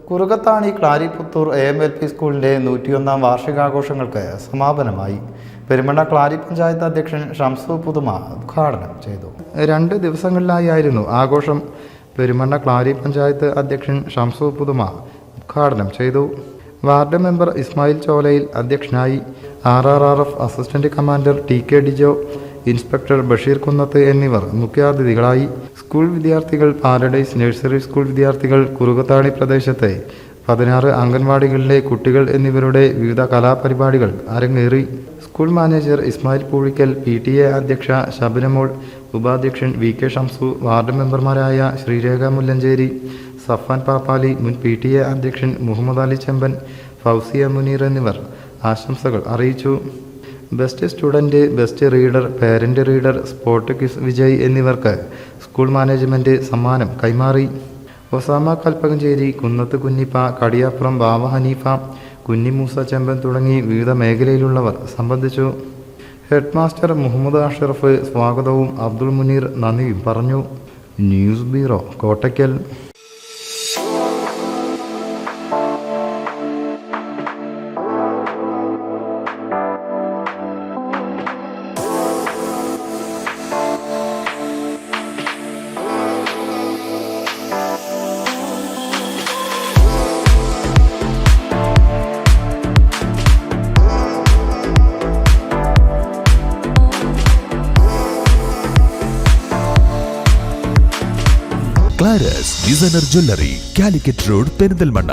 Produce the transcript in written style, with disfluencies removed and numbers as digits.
Kurukathani ക്ലാരിപുത്തൂർ AMLP സ്കൂളിൻ്റെ 101ാം വാർഷികാഘോഷങ്ങൾക്ക് സമാപനമായി. Perumanna Clarrie panchayat അധ്യക്ഷൻ ഷംസു പുതുമ ഉദ്ഘാടനം ചെയ്തു. 2 ദിവസങ്ങളിലായിരുന്നു ആഘോഷം. പെരുമണ്ണ ക്ലാരി പഞ്ചായത്ത് അധ്യക്ഷൻ ഷംസു പുതുമ ഉദ്ഘാടനം ചെയ്തു. വാർഡ് മെമ്പർ ഇസ്മായിൽ ചോലയിൽ അധ്യക്ഷനായി. RRRF assistant commander TK Dijo, inspector Basheer Kunnath എന്നിവർ മുഖ്യാതിഥികളായി. സ്കൂൾ വിദ്യാർത്ഥികൾ, പാരഡൈസ് നഴ്സറി സ്കൂൾ വിദ്യാർത്ഥികൾ, കുറുകത്താണി പ്രദേശത്തെ 16 അംഗൻവാടികളിലെ കുട്ടികൾ എന്നിവരുടെ വിവിധ കലാപരിപാടികൾ അരങ്ങേറി. School manager Ismail Poozhikkal, PTA അധ്യക്ഷ ശബനമോൾ, ഉപാധ്യക്ഷൻ VK ഷംസു, വാർഡ് മെമ്പർമാരായ ശ്രീരേഖ മുല്ലഞ്ചേരി, സഫാൻ പാപ്പാലി, മുൻ PTA അധ്യക്ഷൻ മുഹമ്മദ് അലി ചെമ്പൻ, ഫൗസിയ മുനീർ എന്നിവർ ആശംസകൾ അറിയിച്ചു. Best student, best reader, parent reader, sport quiz Vijay എന്നിവർക്ക് സ്കൂൾ മാനേജ്മെൻറ്റ് സമ്മാനം കൈമാറി. ഒസാമ കൽപ്പകഞ്ചേരി, കുന്നത്ത് കുഞ്ഞിപ്പ, കടിയാപ്പുറം ബാവ ഹനീഫ, കുഞ്ഞിമൂസ ചെമ്പൻ തുടങ്ങി വിവിധ മേഖലയിലുള്ളവർ സംബന്ധിച്ചു. ഹെഡ് മാസ്റ്റർ മുഹമ്മദ് അഷറഫ് സ്വാഗതവും അബ്ദുൾ മുനീർ നന്ദിയും പറഞ്ഞു. News bureau, Kottakkal. ക്ലാരസ് designer jewellery, Calicut road, Perinthalmanna.